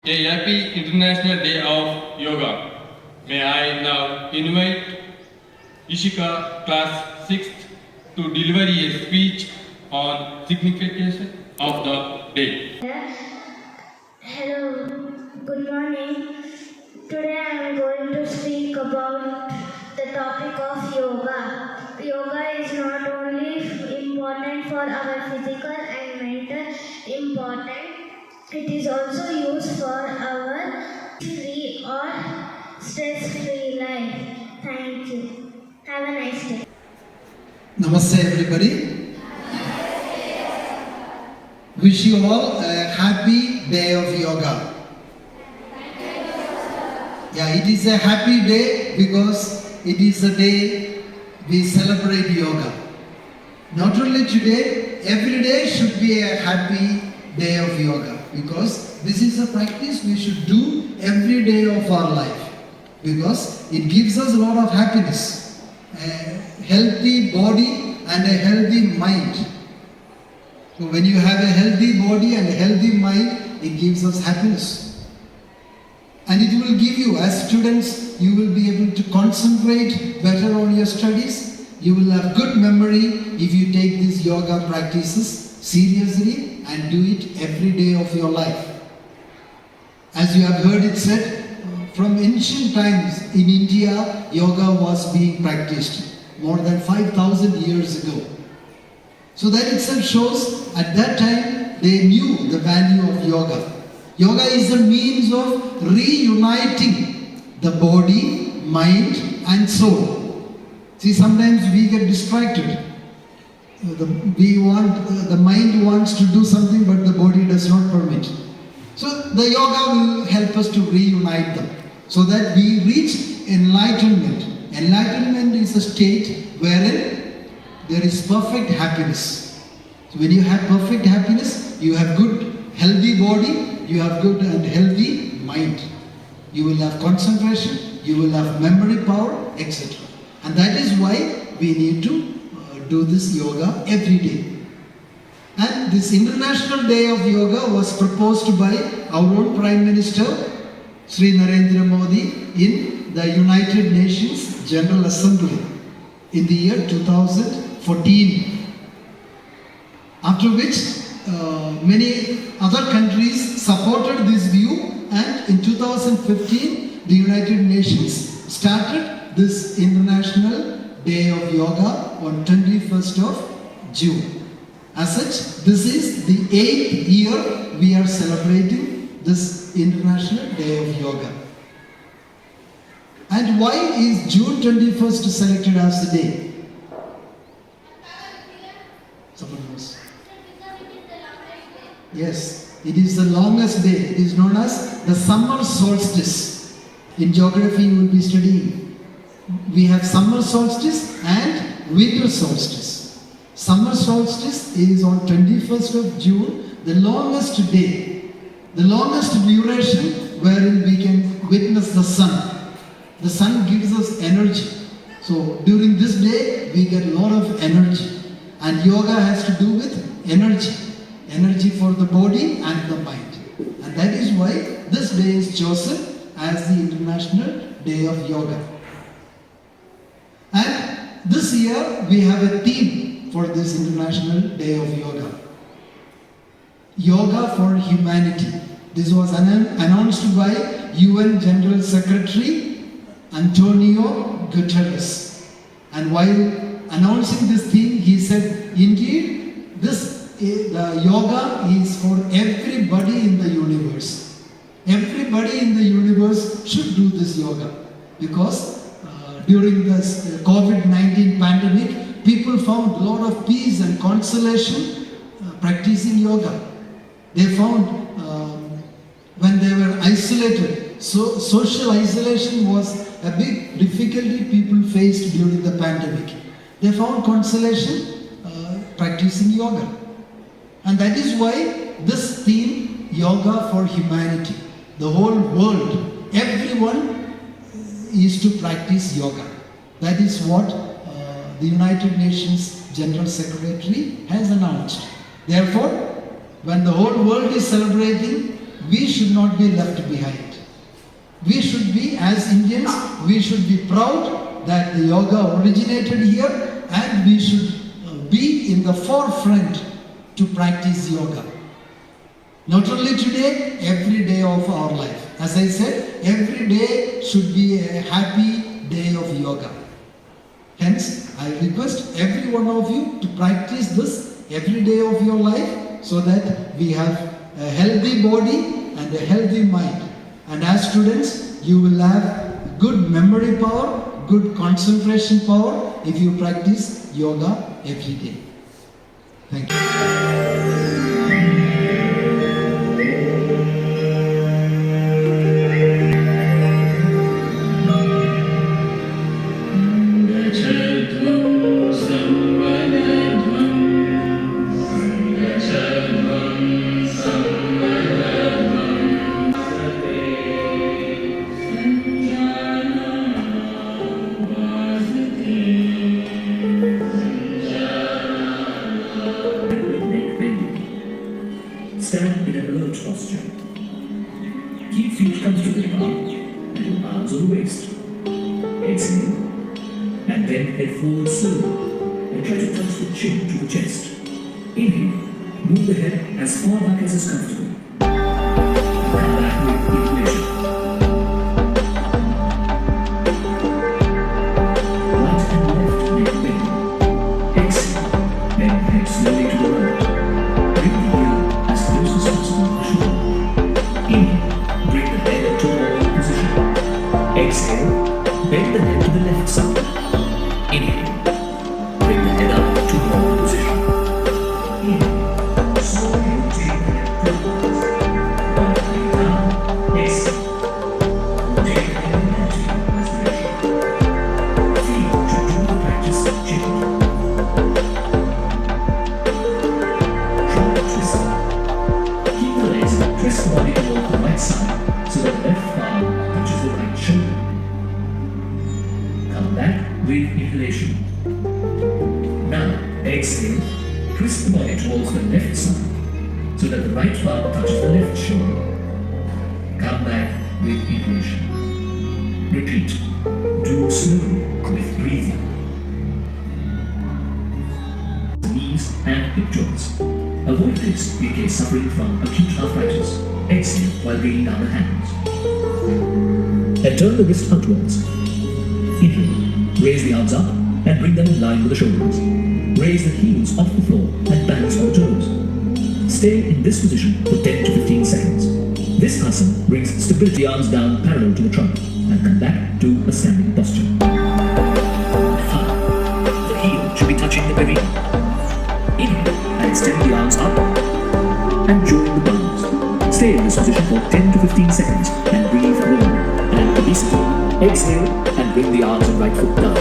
A happy International Day of Yoga. May I now invite Ishika, class 6th, to deliver a speech on significance of the day. Hello, good morning. Today I am going to speak about the topic of yoga. Yoga is not only important for our physical and mental important, it is also used for our free or stress-free life. Thank you. Have a nice day. Namaste everybody. Wish you all a happy day of yoga. Yeah, it is a happy day because it is a day we celebrate yoga. Not only today, every day should be a happy day of yoga because this is a practice we should do every day of our life because it gives us a lot of happiness, a healthy body and a healthy mind. So when you have a healthy body and a healthy mind, it gives us happiness. And it will give you, as students, you will be able to concentrate better on your studies. You will have good memory if you take these yoga practices seriously and do it every day of your life. As you have heard it said, from ancient times in India, yoga was being practiced more than 5,000 years ago. So that itself shows at that time they knew the value of yoga. Yoga is a means of reuniting the body, mind and soul. See, sometimes we get distracted. The mind wants to do something but the body does not permit. So the yoga will help us to reunite them so that we reach enlightenment. Enlightenment is a state wherein there is perfect happiness. So when you have perfect happiness, you have good, healthy body, you have good and healthy mind. You will have concentration, you will have memory power, etc. And that is why we need to do this yoga every day. And this International Day of Yoga was proposed by our own Prime Minister, Sri Narendra Modi, in the United Nations General Assembly in the year 2014. After which many other countries supported this view, and in 2015 the United Nations started this International Day of Yoga on 21st of June. As such, this is the 8th year we are celebrating this International Day of Yoga. And why is June 21st selected as the day? Someone knows? Yes, it is the longest day. It is known as the summer solstice. In geography you will be studying. We have summer solstice and winter solstice. Summer solstice is on 21st of June, the longest day, the longest duration wherein we can witness the sun. The sun gives us energy. So during this day we get a lot of energy. And yoga has to do with energy. Energy for the body and the mind. And that is why this day is chosen as the International Day of Yoga. And this year we have a theme for this International Day of Yoga. Yoga for Humanity. This was announced by UN General Secretary Antonio Guterres. And while announcing this theme, he said, indeed, the yoga is for everybody in the universe. Everybody in the universe should do this yoga because during this COVID-19 pandemic, people found a lot of peace and consolation practicing yoga. They found when they were isolated, so social isolation was a big difficulty people faced during the pandemic. They found consolation practicing yoga. And that is why this theme, Yoga for Humanity, the whole world, everyone is to practice yoga. That is what the United Nations General Secretary has announced. Therefore, when the whole world is celebrating we should not be left behind. We should be, as Indians, we should be proud that the yoga originated here, and we should be in the forefront to practice yoga. Not only today, every day of our life. As I said, every day should be a happy day of yoga. Hence, I request every one of you to practice this every day of your life so that we have a healthy body and a healthy mind. And as students, you will have good memory power, good concentration power if you practice yoga every day. Thank you. Stand in an alert posture. Keep feet comfortably apart and your arms on the waist. Exhale and then head forward slowly and try to touch the chin to the chest. Inhale, move the head as far back as is comfortable. Come back with inhalation. Right and left neck bend. Exhale, then head slowly to the right. Bring the ear as close as possible to the shoulder. Inhale, bring the head to a normal position. Exhale, bend the head to the left side. Inhale, bring the head up to normal position. Inhale, slowly rotate the head clockwise. One leg down. Exhale, rotate the head in anterior direction. Feel to do the practice gently. Try twisting. Keep the legs and twist the body toward the right side so that the left arm touches the right shoulder. Come back with inhalation. Now, exhale, twist the body towards the left side so that the right arm touches the left shoulder. Come back with inhalation. Repeat. Do slowly with breathing. Knees and hip joints. Avoid this in case suffering from acute arthritis. Exhale while bringing down the hands. And turn the wrist outwards. Inhale. Raise the arms up and bring them in line with the shoulders. Raise the heels off the floor and balance on the toes. Stay in this position for 10 to 15 seconds. This asana brings stability, arms down parallel to the trunk, and come back to a standing posture. 5. The heel should be touching the perineum. Inhale and extend the arms up and join the palms. Stay in this position for 10 to 15 seconds and breathe warm and obesity. Exhale and bring the arms and right foot down.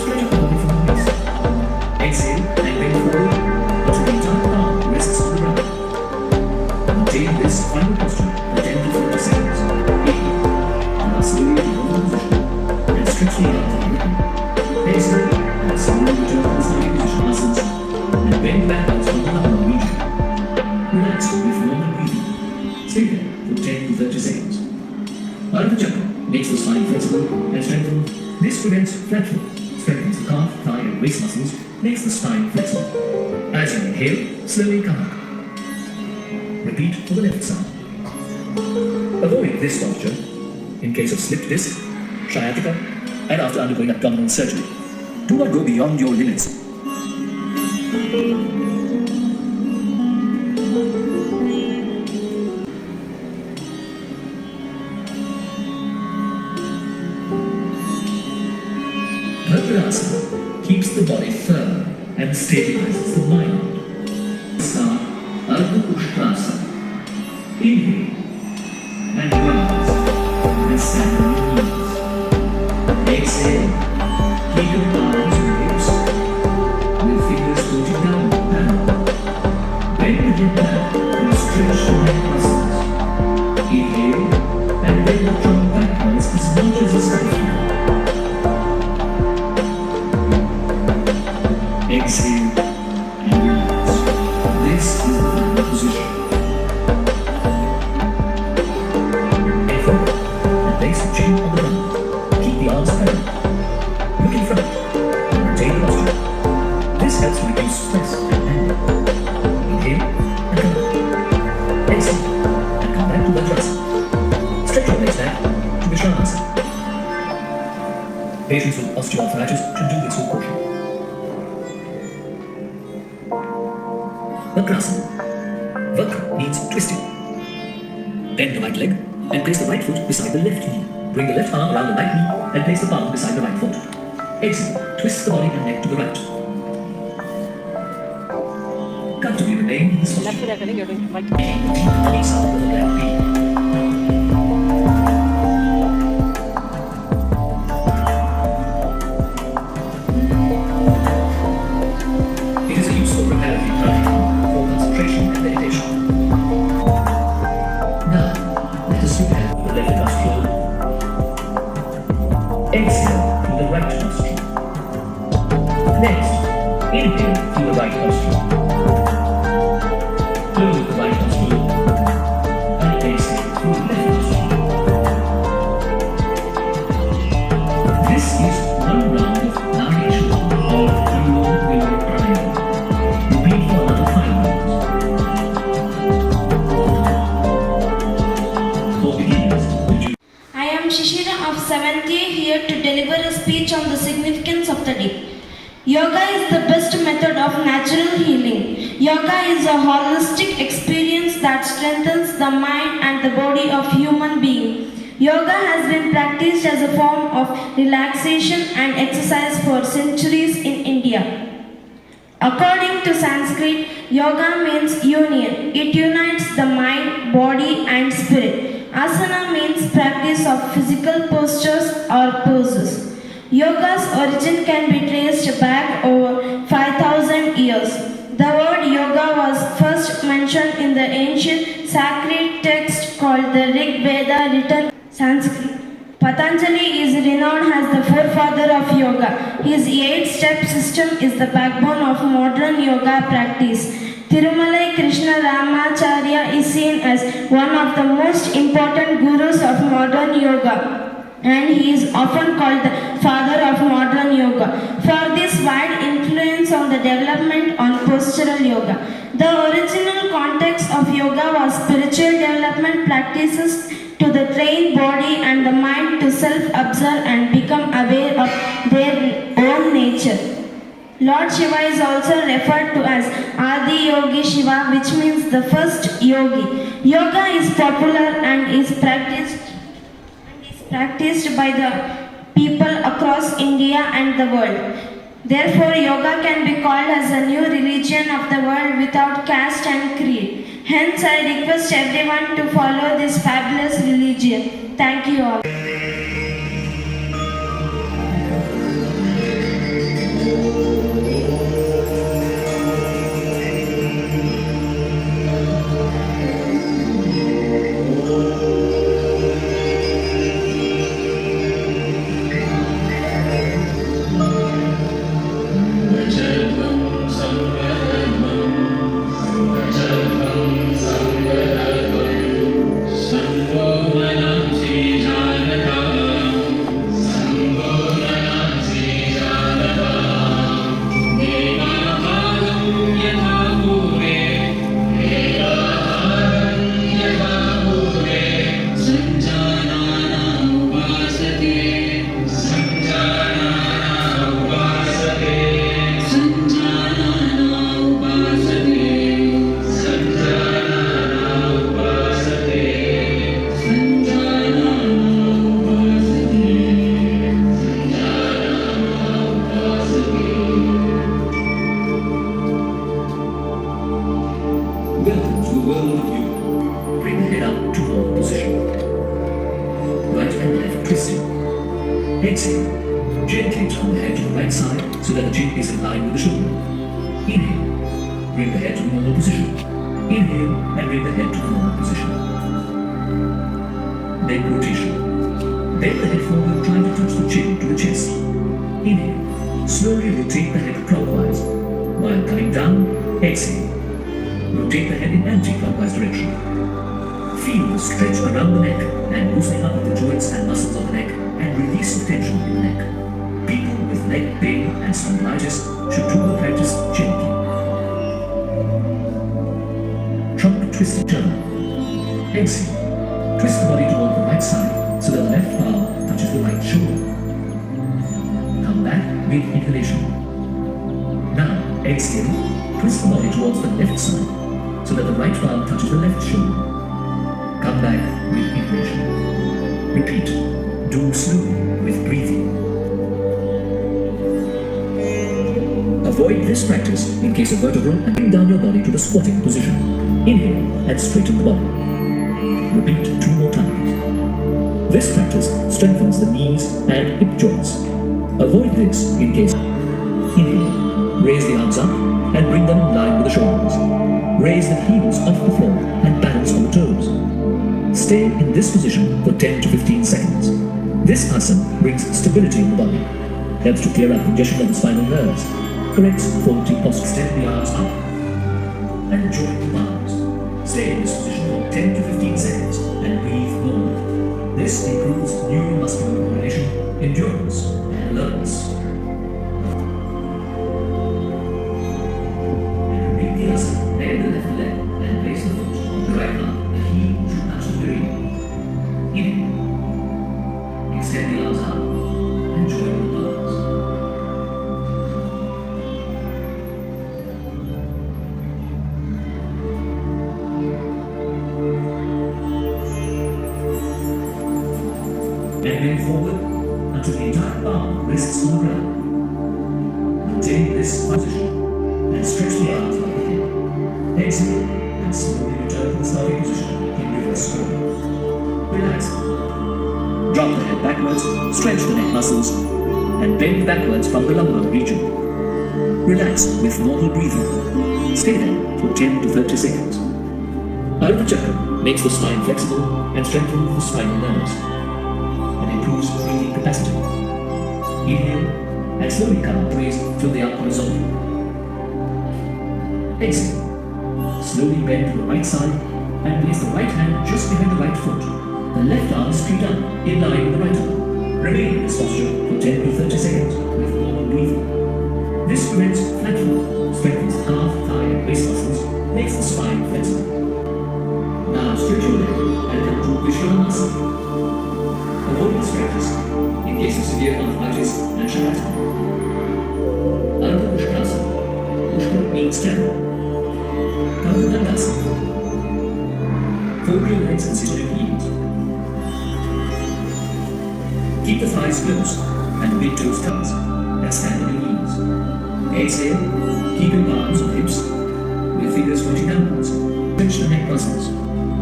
Stretch out the body from the waist. Exhale and bend forward until the entire arm rests on the ground. Maintain this final posture for 10 to 30 seconds. Inhale. Now slowly return to the position and stretch the arms and rhythm. Exhale and slowly return to the starting position muscles and bend backwards from the abdomen region. Relax with normal breathing. Stay there for 10 to 30 seconds. Ardha Chakra makes the spine flexible and strengthened. This prevents flat foot, strengthens the calf, thigh and waist muscles, makes the spine flexible. As you inhale, slowly come up. Repeat for the left side. Avoid this posture in case of slipped disc, sciatica, and after undergoing abdominal surgery. Do not go beyond your limits. Bhadrasana keeps the body firm and stabilizes the mind. Start Ardha Ushtrasana. Inhale and rise and stand on your knees. Exhale, keep your palms and hips with fingers pointing down the panel. Bend the head back and stretch the neck muscles. Inhale and bend the trunk backwards as much as is comfortable. Position on the ground. Keep the arms parallel. Look in front. Maintain the posture. This helps to reduce stress and anger. Inhale and come out. Exhale and come back to Vajrasana. Stretch your legs back to Vishramansana. Patients with osteoarthritis should do this with caution. Vakrasana. Vakra means twisting. Bend the right leg and place the right foot beside the left knee. Bring the left arm around the right knee and place the palm beside the right foot. Exhale. Twist the body and neck to the right. Comfortably remain in this posture. Left foot at the leg, you're going to right. Deep release out with the left knee. It is a useful reparative pranayama for concentration and meditation. Now, let us prepare the left nostril. Exhale through the right nostril. Next, inhale through the right nostril. Close the right nostril and exhale through the left nostril. This is one round of Nageshwara or Anulom-Vilom pranayama. Repeat for another 5 rounds. For beginners, would you I am Shishira of 7th year here to deliver a speech on the significance of the day. Yoga is the best method of natural healing. Yoga is a holistic experience that strengthens the mind and the body of human being. Yoga has been practiced as a form of relaxation and exercise for centuries in India. According to Sanskrit, yoga means union. It unites the mind, body and spirit. Asana means practice of physical postures or poses. Yoga's origin can be traced back over 5,000 years. The word yoga was first mentioned in the ancient sacred text called the Rig Veda written in Sanskrit. Patanjali is renowned as the forefather of yoga. His 8-step system is the backbone of modern yoga practice. Tirumalai Krishna Ramacharya is seen as one of the most important gurus of modern yoga, and he is often called the father of modern yoga for this wide influence on the development on postural yoga. The original context of yoga was spiritual development practices to the train body and the mind to self-observe and become aware of their own nature. Lord Shiva is also referred to as Adi Yogi Shiva, which means the first yogi. Yoga is popular and is practiced by the people across India and the world. Therefore, yoga can be called as a new religion of the world without caste and creed. Hence, I request everyone to follow this fabulous religion. Thank you all. Welcome to the world of you. Bring the head up to forward position. Right and left twisting. Exhale. Gently turn the head to the right side so that the chin is in line with the shoulder. Inhale. Bring the head to the normal position. Inhale and bring the head to the normal position. Neck rotation. Bend the head forward, trying to touch the chin to the chest. Inhale. Slowly rotate the head clockwise. While coming down, exhale. Rotate the head in anti-clockwise direction. Feel the stretch around the neck and loosening up of the joints and muscles of the neck and release of tension in the neck. People with neck pain and spondylitis should do the practice gently. Trunk twist and turn. Exhale. Twist the body toward the right side so that the left palm touches the right shoulder. Come back with inhalation. Now, exhale. Twist the body towards the left side so that the right palm touches the left shoulder. Come back with inhalation. Repeat. Do slowly with breathing. Avoid this practice in case of vertebral and bring down your body to the squatting position. Inhale and straighten the body. Repeat 2 more times. This practice strengthens the knees and hip joints. Avoid this in case. Inhale. Raise the arms up and bring them in line with the shoulders. Raise the heels off the floor and balance on the toes. Stay in this position for 10 to 15 seconds. This asana brings stability in the body, helps to clear out congestion of the spinal nerves, corrects faulty posture. Extend the arms up and join the palms. Stay in this position for 10 to 15 seconds and breathe normally. This improves neuromuscular coordination, endurance, and alertness. And repeat the asana. Bend the left leg and place the foot on the right arm. The heel should touch the ground. Inhale. Extend the arms up and join the palms. And bend forward until the entire palm rests on the ground. Maintain this position and stretch the arms like the head. Exhale and slowly return to the starting position in reverse scroll. Relax. Drop the head backwards, stretch the neck muscles, and bend backwards from the lumbar region. Relax with normal breathing. Stay there for 10 to 30 seconds. Ardha Chakra makes the spine flexible and strengthens the spinal nerves and improves breathing capacity. Inhale and slowly come up, raise till they are horizontal. Exhale. Slowly bend to the right side and place the right hand just behind the right foot. The left arm straight up, in line with the right arm. Remain in this posture for 10 to 30 seconds with normal breathing. This prevents flat foot, strengthens the calf, thigh, and waist muscles, makes the spine flexible. Now stretch your leg and come to Vishuddhanasana. Avoid this practice in case of severe arthritis and sciatica. Ardha Pushkarasana. Pushkar means 10. Come to Dandasana. Fold your legs and sit on your heels. Keep the thighs close and the big toes tucked and stand on your knees. Exhale, keep your palms on hips with fingers pointing downwards. Stretch the neck muscles.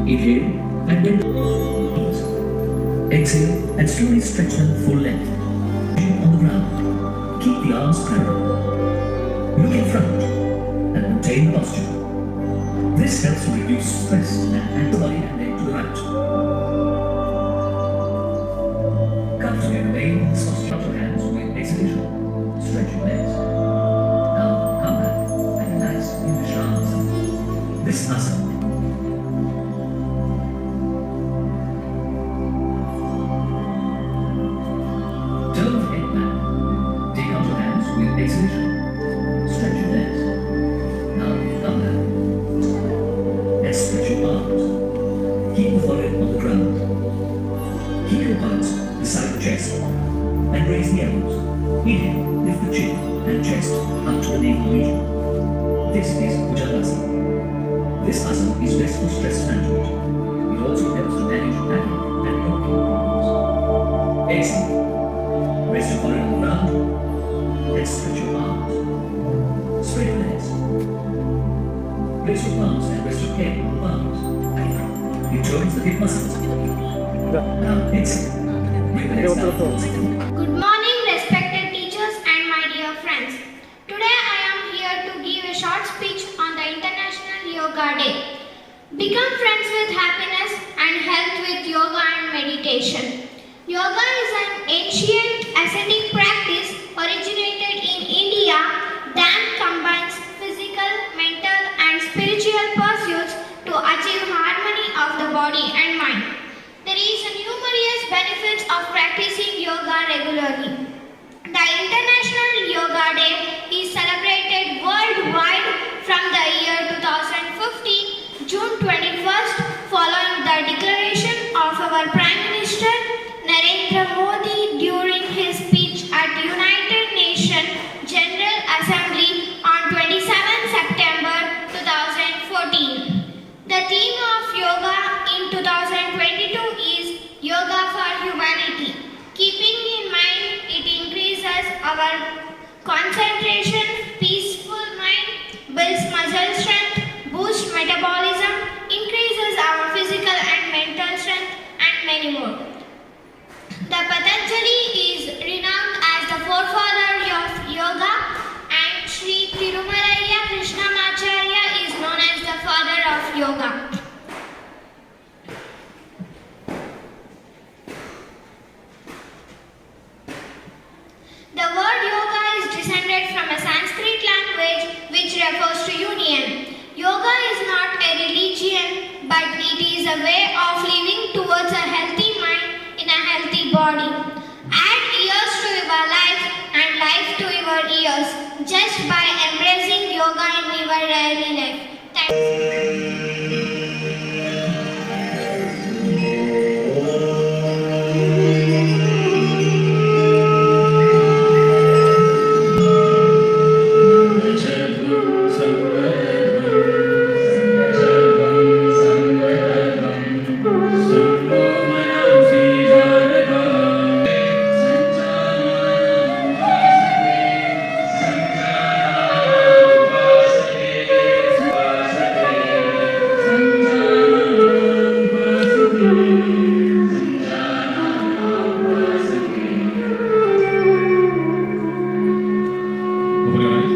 Inhale and bend the knees. Exhale and slowly stretch them full length. On the ground. Keep the arms parallel. Look in front and maintain the posture. This helps to reduce stress and angle the body and neck to the right. Comfortably remain in this posture. Drop your hands with exhalation. Stretch your legs. Now come back and relax in the Shavasana. This asana. Turn the head back. Take out your hands with exhalation. Stretch your legs. Now come back. And stretch your arms. Keep the forehead on the ground. Keep your hands beside the chest. And raise the elbows. Inhale, lift the chin and chest up to the navel region. This is Bhujangasana. This asana is best for stress management. It also helps to manage panic and blocking problems. Exhale. Rest your forehead on the ground and stretch your arms. Spread your legs. Place your palms and rest your head on the palms. It joins the hip muscles. Now exhale. Bring the legs down for a second. Good morning, respected teachers and my dear friends. Today I am here to give a short speech on the International Yoga Day. Become friends with happiness and health with yoga and meditation. Yoga is an ancient ascetic practice originated in India that combines physical, mental and spiritual pursuits to achieve harmony of the body and mind. There is numerous benefits of practicing yoga regularly. The International Yoga Day is celebrated worldwide from the year 2015, June 21st, following the declaration of our Prime Minister Narendra Modi during his speech at United Nations General Assembly on 27 September 2014. The theme of yoga in 2022 is Yoga for Humanity. Keeping in mind it increases our concentration, peaceful mind, builds muscle strength, boosts metabolism, increases our physical and mental strength, and many more. The Patanjali is renowned as the forefather of yoga, and Sri Tirumalaya Krishnamacharya is known as the father of yoga. The word yoga is descended from a Sanskrit language which refers to union. Yoga is not a religion, but it is a way of living towards a healthy mind in a healthy body. Add years to your life and life to your years just by embracing yoga in your daily life. Thank you.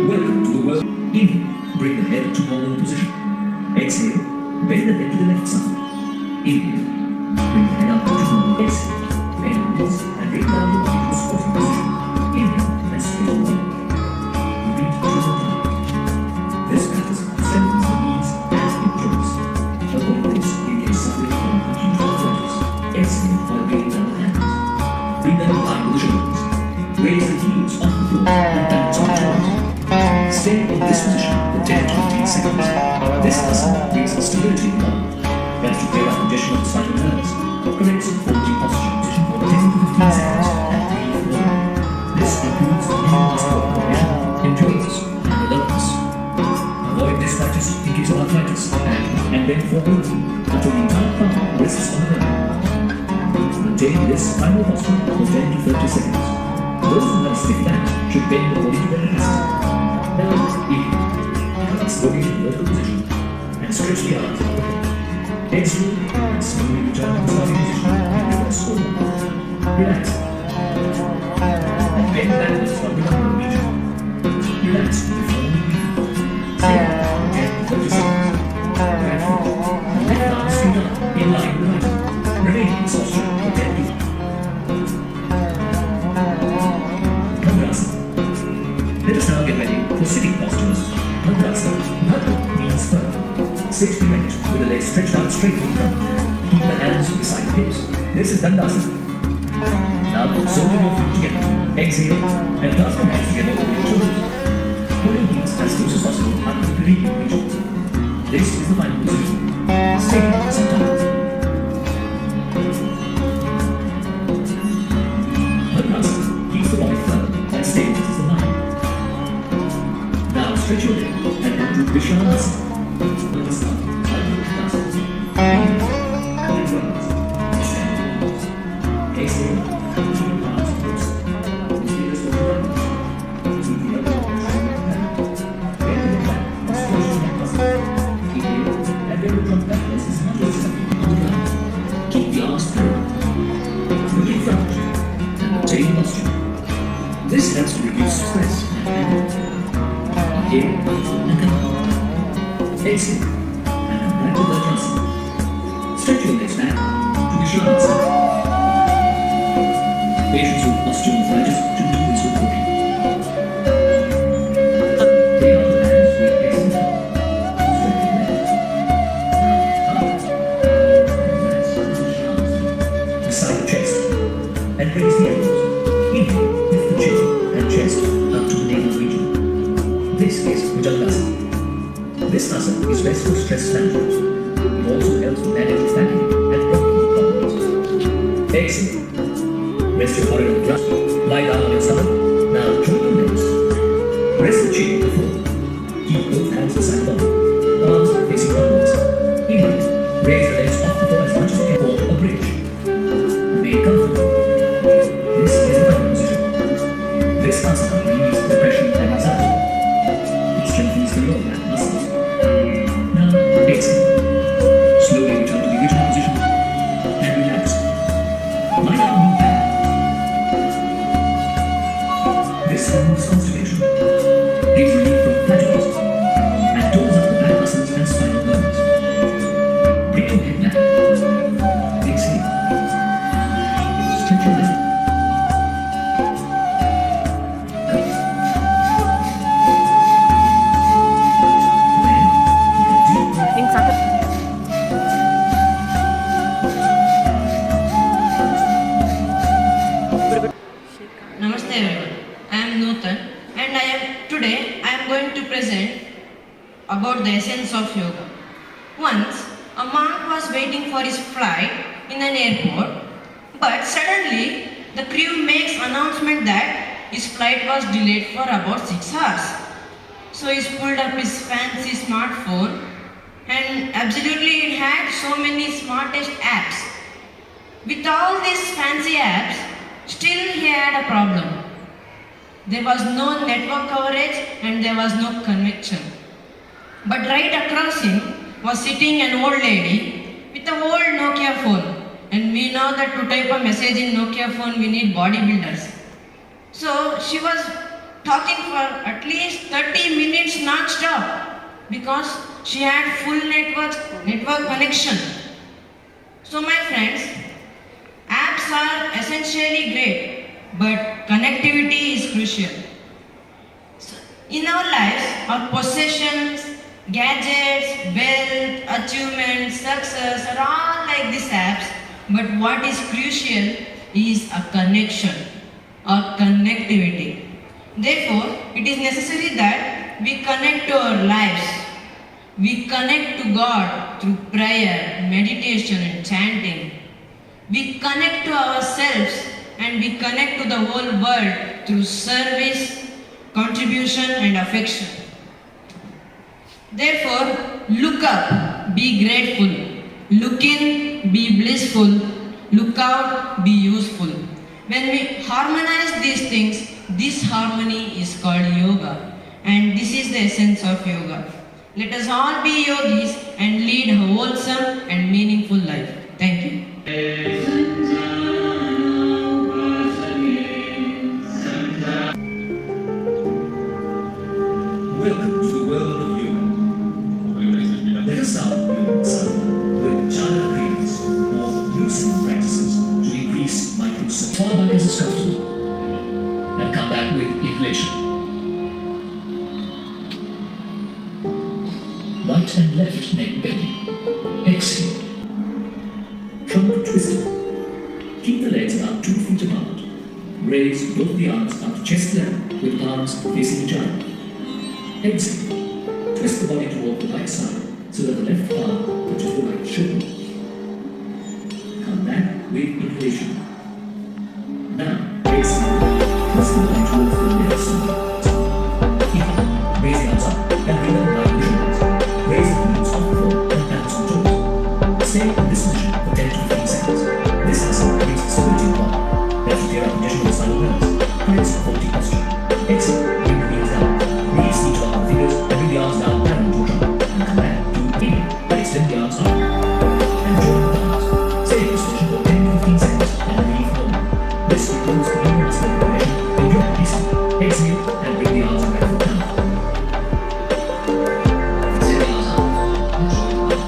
Welcome to the world. Inhale, bring the head to normal position. Exhale, bend the head to the left side. Inhale, bring the head up to normal. Exhale, bend the knees and bring down the body to squatting position. Inhale and straighten the body. Repeat 2 more times. This practice strengthens the knees and hip joints. Avoid this in case suffering from acute arthritis. Exhale while bringing down the hands. Bring them in line with the shoulders. Raise the heels off the floor and balance on the toes. Stay in this position for 10 to 15 seconds. This asana brings stability in the body. Helps to clear out congestion of the spinal nerves. Corrects faulty posture position for 10 to 15 seconds and breathe slowly. This improves neuromuscular coordination, endurance, and alertness. Avoid this practice in case of arthritis and bend forward until the entire palm rests on the ground. Maintain this final posture for 10 to 30 seconds. Those who have stiff back should bend the body to their capacity. Now, inhale, slowly to the vertical position, and stretch the arms. Exhale, and slowly return to the starting position, and reverse forward. Relax. And bend backwards from the upper region. Relax before we breathe. Stay for 10 to 30 seconds. Right foot, left arm straight up, in line with the right arm. Remain in this posture for 10 to 15. Let us now get ready for sitting postures. Dandasana. Danda means firm. Sit erect with the legs stretched out straight in front. Keep the hands beside the hips. This is Dandasana. Now soak your feet together. Exhale and clasp your hands together over your shoulders. Pull your heels as close as possible under the perineal region. This is the final position. Stay here some time. Dandasana keeps the body firm and stabilizes the mind. Now stretch your leg and come to Vishalasana. Let us start. Exhale. Keep your arms close. Keep the other bend the back and stretch the neck muscle. Inhale and bend the trunk backwards as much as you can. Keep the arms parallel. Look in front and maintain posture. This helps to reduce stress and inhale and come up. Exhale and come back to Vajrasana. Stretch your legs back to Vishalasana. beside the chest and raise the elbows. Inhale, lift the chin and chest up to the navel region. This is Bhujangasana. This asana is best for stress management. It also helps to manage fatty and bronchial problems. Exhale. Rest your forehead on the ground. Lie down on your stomach. Now join your legs. Rest the chin on the floor. Keep both hands beside the body. Arms facing upwards. Inhale. Raise the legs off the floor as much as you can for a bridge. Remain comfortable. This is a final position. This asana relieves depression and anxiety. It strengthens the lower back muscles. Now exhale. Slowly return to the original position and relax. Lie down on your back. This removes constipation. Gives relief from flatulence and tones up the back muscles and spinal bones. Bring your head back. Exhale. Stretch your leg. Namaste everyone. I am Nutan and today I am going to present about the essence of yoga. Once a monk was waiting for his flight in an airport, but suddenly the crew makes announcement that his flight was delayed for about 6 hours. So he pulled up his fancy smartphone and absolutely it had so many smartest apps. With all these fancy apps, still he had a problem. There was no network coverage and there was no connection. But right across him was sitting an old lady with an old Nokia phone. And we know that to type a message in Nokia phone we need bodybuilders. So she was talking for at least 30 minutes non-stop because she had full network connection. So my friends, apps are essentially great, but connectivity is crucial. So in our lives, our possessions, gadgets, wealth, achievements, success are all like these apps, but what is crucial is a connection or connectivity. Therefore, it is necessary that we connect to our lives. We connect to God through prayer, meditation and chanting. We connect to ourselves and we connect to the whole world through service, contribution and affection. Therefore, look up, be grateful. Look in, be blissful. Look out, be useful. When we harmonize these things, this harmony is called yoga. And this is the essence of yoga. Let us all be yogis and lead a wholesome and meaningful life. Thank you. Welcome to the world of yoga. Let us start yoga sadhana with jhana creams or loosening practices to increase microcirculation. Fall back as is comfortable and come back with inhalation. Right and left neck bending. Exhale. Trunk twisting. Keep the legs about 2 feet apart. Raise both the arms up to chest level with palms facing each other. Exhale. Twist the body toward the right side so that the left palm touches the right shoulder. Come back with inhalation. Now, exhale. Twist the body towards the left side. Inhale. Raise the arms up and bring them right visuals. Raise the knees off the floor and balance on toes. Stay in this position for 10 to 15 seconds. This asana gives stability to the body. That should clear up congestion of the spinal nerves. Creates a quality posture. Exhale. Bring the knees down. Release each of our fingers and bring the arms down parallel to each other. And come back to inhale and extend the arms up. And join the arms. Stay in this position for 10 to 15 seconds and breathe forward. This improves the inner muscle coordination in your body. Exhale and bring the arms back foot down. Extend the arms up and join the arms.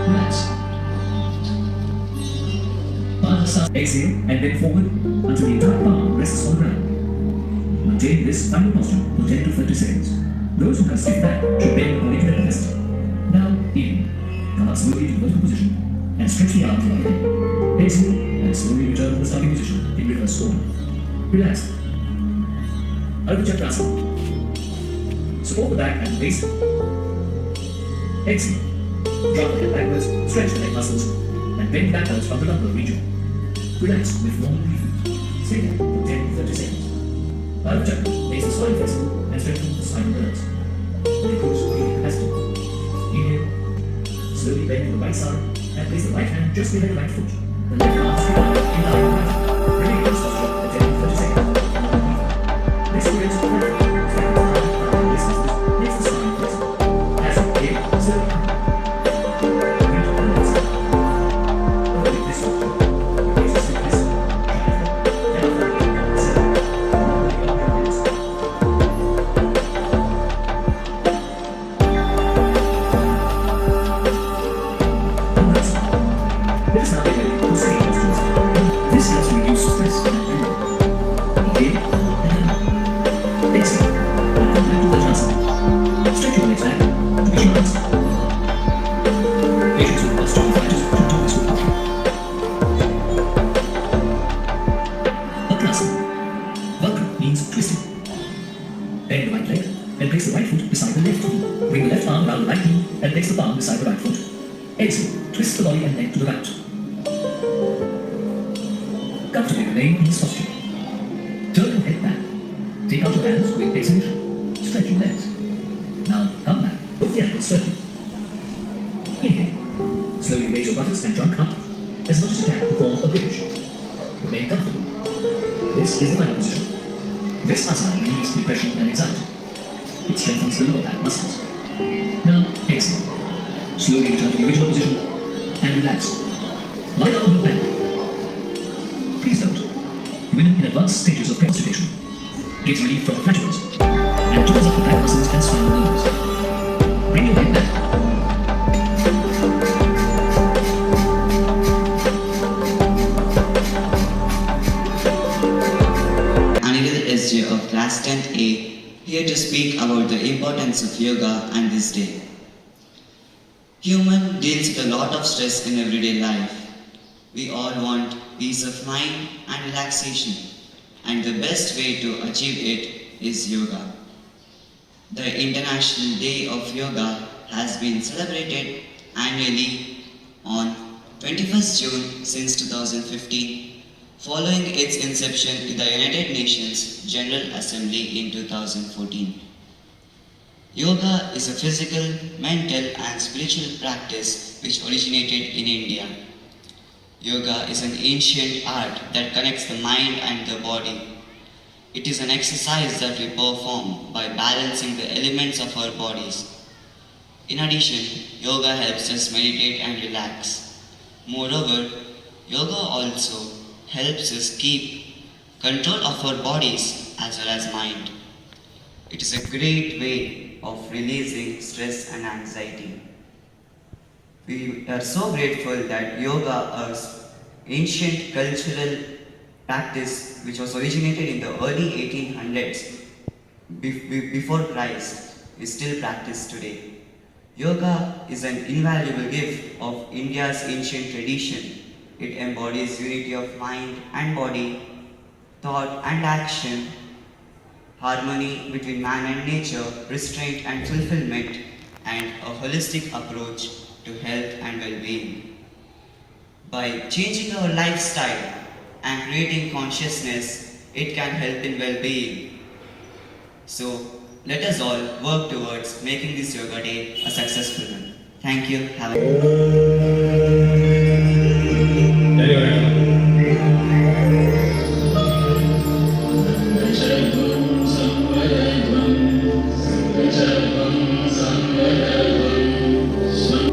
Relax. Exhale and bend forward until the entire palm rests on the ground. Now Maintain this final posture for 10 to 30 seconds. Those who can step back should bend according to their capacity. Now, in. Come up slowly to the vertical position and stretch the arms like a exhale and slowly return to the starting position in reverse order. Relax. Over Chakrasana. Support the back and base. Exhale. Drop the head backwards, stretch the neck muscles, and bend backwards from the lumbar region. Relax with normal breathing. Stay there for 10 to 30 seconds. Over Chakra, place the spine flexible and strengthen the spinal nerves. And improves breathing capacity. Inhale. Slowly bend to the right side and place the right hand just behind the right foot. The left arm straight out in line with the right. Remain in this posture for 10 to 30 seconds. This creates a perfect makes the spine flexible. As you inhale, slowly. Bend the right leg and place the right foot beside the left knee. Bring the left arm round the right knee and place the palm beside the right foot. Exhale, twist the body and neck to the right. Comfortably remain in this posture. Turn your head back. Take out your hands with exhalation. Stretch your legs. Now come back. Put the ankles circling. Inhale. Slowly raise your buttocks and trunk up as much as you can to form a bridge. Remain comfortable. This is the final position. This asana relieves depression and anxiety. It strengthens the lower back muscles. Now, exhale. Slowly return to the original position and relax. Lie down on your back. Please note, women in advanced stages of constipation get relief from flatulence and tools up the back muscles and spinal nerves. Bring your head back. Of Class 10A, here to speak about the importance of yoga and this day. Human deals with a lot of stress in everyday life. We all want peace of mind and relaxation, and the best way to achieve it is yoga. The International Day of Yoga has been celebrated annually on 21st June since 2015. Following its inception in the United Nations General Assembly in 2014. Yoga is a physical, mental and spiritual practice which originated in India. Yoga is an ancient art that connects the mind and the body. It is an exercise that we perform by balancing the elements of our bodies. In addition, yoga helps us meditate and relax. Moreover, yoga also helps us keep control of our bodies as well as mind. It is a great way of releasing stress and anxiety. We are so grateful that yoga, is ancient cultural practice which was originated in the early 1800s before Christ, is still practiced today. Yoga is an invaluable gift of India's ancient tradition. It embodies unity of mind and body, thought and action, harmony between man and nature, restraint and fulfillment, and a holistic approach to health and well-being. By changing our lifestyle and creating consciousness, it can help in well-being. So, let us all work towards making this Yoga Day a successful one. Thank you. Have a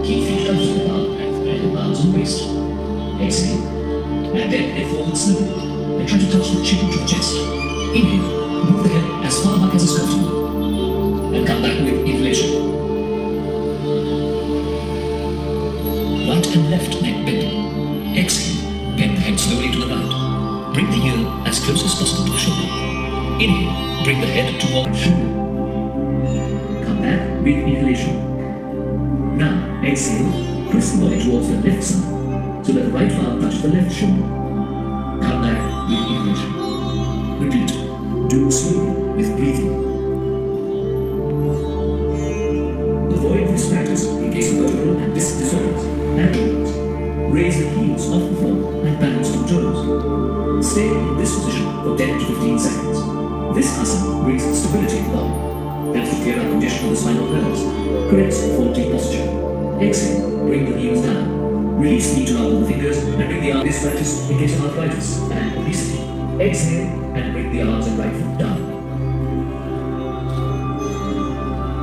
Keep feet comfortably down and arms on waist. Exhale. And then head forward slowly and try to touch the chin to your chest. Inhale. Move the head as far back as is comfortable. And come back with inhalation. Right and left neck bend. Exhale. Bend the head slowly to the right. Bring the ear as close as possible to the shoulder. Inhale. Bring the head toward shoulder. Come back with inhalation. Now, exhale. Press the body towards the left side so that the right arm touches the left shoulder. Come back with inhalation. Repeat. Do slowly with breathing. Avoid this practice in case of vertebral and disc disorders and joints. Raise the heels off the floor and balance on toes. Stay in this position for 10 to 15 seconds. This asana brings stability in the body, helps to clear out congestion of the spinal nerves, corrects faulty posture. Exhale, bring the heels down. Release knee to elbow the fingers and bring the arm. This practice in case of arthritis and obesity. Exhale and bring the arms and right foot down.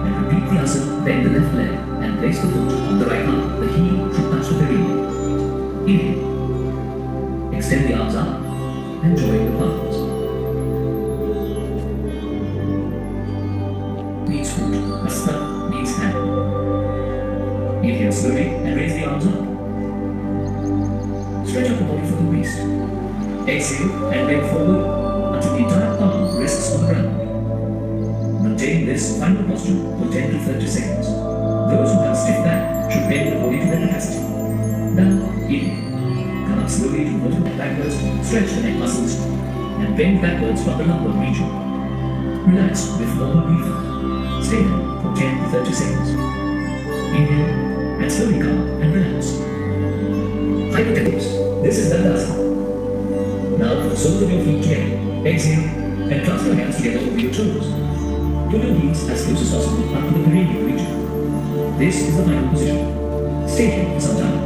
And repeat the asana, bend the left leg and place the foot on the right arm. The heel should touch the perineum. Inhale. Extend the arms up and join the palms. Means foot. Hasta means hand. Inhale slowly and raise the arms up. Stretch out the body from the waist. Exhale and bend forward until the entire palm rests on the ground. Maintain this final posture for 10 to 30 seconds. Those who have a stiff back should bend the body to their capacity. Now, inhale. Come up slowly to vertical backwards, stretch the neck muscles, and bend backwards from the lumbar region. Relax with normal breathing. Stay there for 10 to 30 seconds. Inhale, and slowly come up and relax. Hypotenuse. This is Dandasana. Now for the soles of your feet together. Exhale, and clasp your hands together over your toes. Pull your knees as close as possible up to the perineal region. This is the final position. Stay here for some time.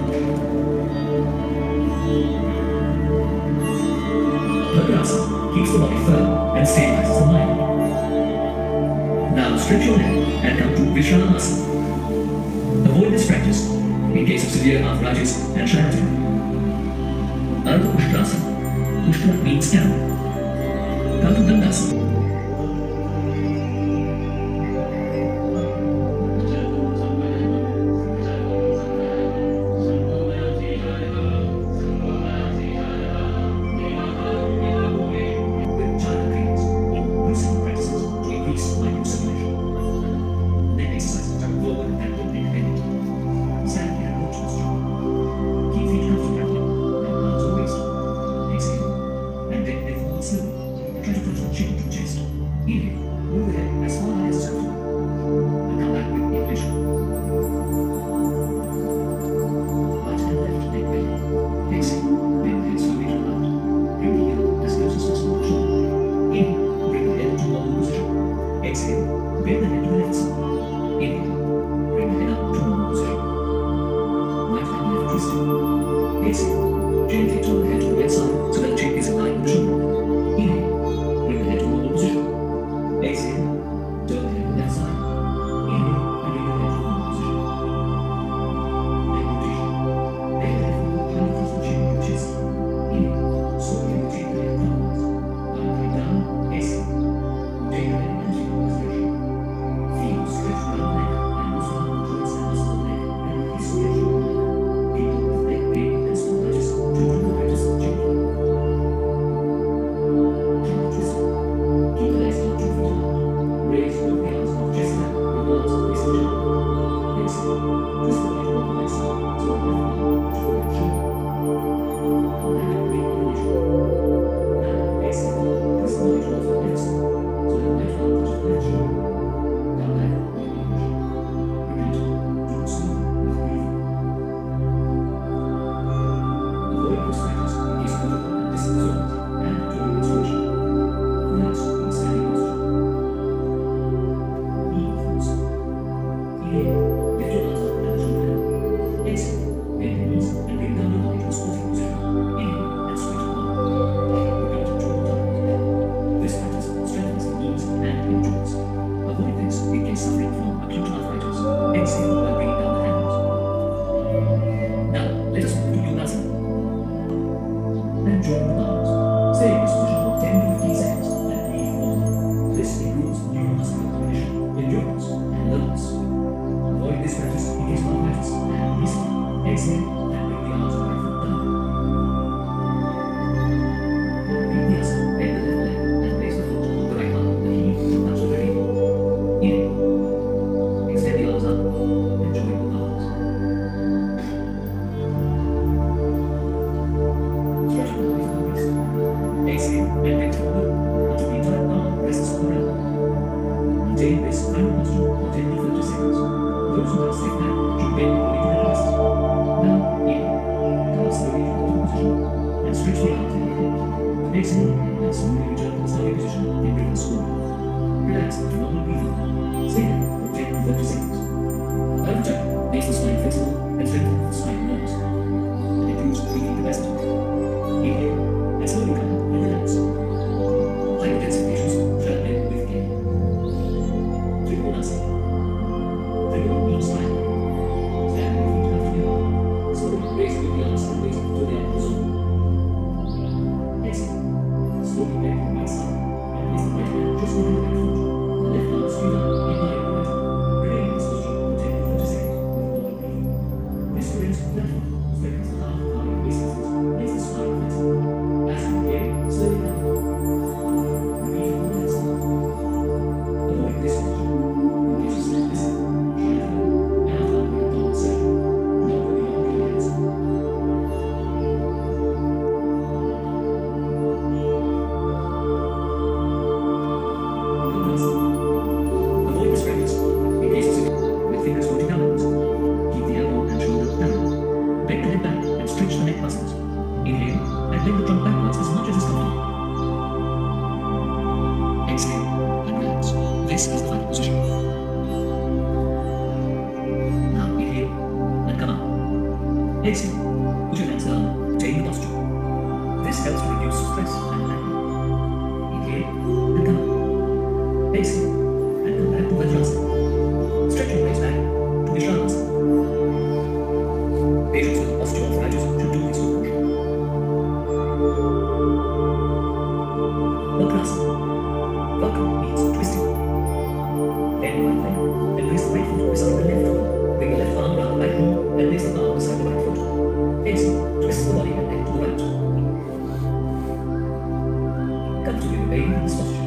Bhadrasana keeps the body firm and stabilizes the mind. Now stretch your neck and come to Vishalasana. Avoid this practice in case of severe arthritis and sciatica. Ardha Ushtrasana. Ushtra means down. Come to Dandasana. Gently turn the head to the right side so that the chin is in line with the shoulder. Inhale, bring the head to normal position. Exhale, turn the head to the left side. Inhale, and bring the head to normal position. Neck rotation. Bend the head forward and across the chin with the chest. Inhale, slowly rotate the head downwards. One leg down, exhale. Rotate the head and keep on this direction. Feel stretch around the neck and also the joints and muscles of the neck and release the tension. People with neck pain and spondylitis to do the practice gently. Keep on twisting. Keep the legs not too far apart. Raise both the arms off chest line with arms facing each other. Exhale. Twist the body to one leg side so the left arm to the right shoulder. And then bring the right shoulder. Now exhale. Twist the body towards the left side so the right arm touches the left shoulder. Come back with the right shoulder. Repeat. Do it slowly with breathing. Avoid this practice in case of vertebral and disc disorders and during menstruation. Relax in standing posture. Knee first. Inhale, lift your arms up and shoulder down. Exhale, bend the knees and bring down your body to a squatting position. Inhale and straighten up. Repeat 2 times. This practice strengthens the knees and hip joints. Avoid this in case suffering from acute arthritis. Exhale while bringing down the hands. Now, let us move to Yogasana. And join the palms. Stay in this position for 10 to 15 seconds and breathe more. This improves neuromuscular coordination, endurance, and alertness. Avoid this practice in case of arthritis and obesity. Exhale and bring the arms and right foot down. Repeat the asana, bend the left leg and place the foot on the right arm. The heel this final posture for 10 to 30 seconds. Those who are safe back should bend the body to their wrists. Now, inhale, come slowly to the bottom position and stretch the arms in the head. Exhale and slowly return to the starting position and breathe slowly. Relax into normal breathing. Stay there for 10 to 30 seconds. Over time, makes the spine flexible and strengthens the spine bones. And improves breathing capacity. Inhale and slowly come and relax. Hypertensive patients should end with care. Trikonasana. Trikona means spine. Stand with feet out together. Slowly raise with the arms and waist to the ankle zone. Exhale. Slowly bend the right side and place the right hand just behind the right foot. The left arm straight up in line with the right. Remain in this position for 10 to 30 seconds with normal breathing. This prevents platform, strengthens the calf, cardiac waist muscles, makes the spine flexible. As you inhale, slowly down. Repeat for the next time. Avoid this posture. It gives you sleep listen. Try it out. And after we have done the session, now with the arm to your hands. Avoid this practice. In cases with fingers pointing downwards, keep the elbow and shoulder down. Bend the head back and stretch the neck muscles. Inhale and bend the trunk backwards as much as is comfortable. Exhale and relax. This is the final position. Now inhale and come up. Exhale. Put your hands down. Take the posture. This helps to reduce stress and panic. Inhale and come up. Exhale and come back to Vajrasana. Stretch your legs back to Vishrasana. Patients with osteoarthritis should do this with caution. Vakrasana. Vakra means twisting. Bend the right leg and place the right foot beside the left toe. Bring the left arm around the right knee and place the palm beside the right foot. Exhale, twist the body and neck to the right. Comfortably remain in this posture.